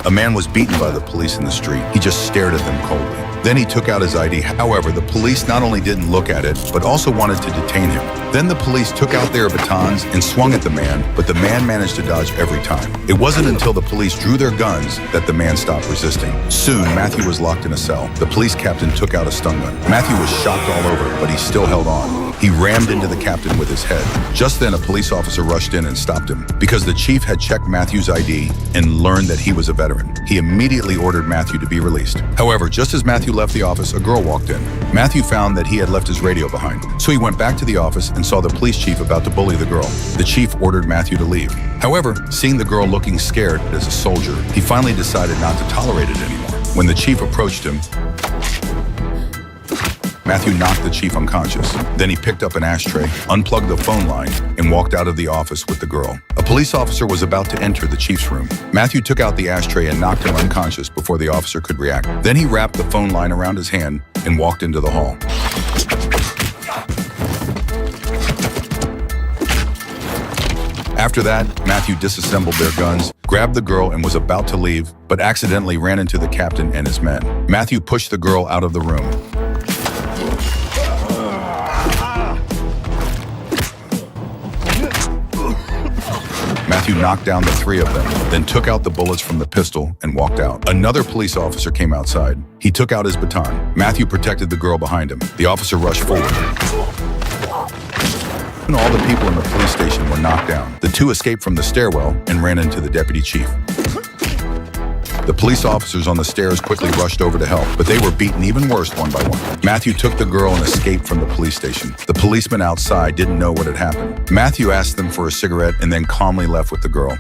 A man was beaten by the police in the street. He just stared at them coldly. Then he took out his ID. However, the police not only didn't look at it, but also wanted to detain him. Then the police took out their batons and swung at the man, but the man managed to dodge every time. It wasn't until the police drew their guns that the man stopped resisting. Soon, Matthew was locked in a cell. The police captain took out a stun gun. Matthew was shocked all over, but he still held on. He rammed into the captain with his head. Just then, a police officer rushed in and stopped him. Because the chief had checked Matthew's ID and learned that he was a veteran, he immediately ordered Matthew to be released. However, just as Matthew left the office, a girl walked in. Matthew found that he had left his radio behind, so he went back to the office and saw the police chief about to bully the girl. The chief ordered Matthew to leave. However, seeing the girl looking scared as a soldier, he finally decided not to tolerate it anymore. When the chief approached him, Matthew knocked the chief unconscious. Then he picked up an ashtray, unplugged the phone line, and walked out of the office with the girl. A police officer was about to enter the chief's room. Matthew took out the ashtray and knocked him unconscious before the officer could react. Then he wrapped the phone line around his hand and walked into the hall. After that, Matthew disassembled their guns, grabbed the girl, and was about to leave, but accidentally ran into the captain and his men. Matthew pushed the girl out of the room. Matthew knocked down the three of them, then took out the bullets from the pistol and walked out. Another police officer came outside. He took out his baton. Matthew protected the girl behind him. The officer rushed forward. And all the people in the police station were knocked down. The two escaped from the stairwell and ran into the deputy chief. The police officers on the stairs quickly rushed over to help, but they were beaten even worse one by one. Matthew took the girl and escaped from the police station. The policemen outside didn't know what had happened. Matthew asked them for a cigarette and then calmly left with the girl.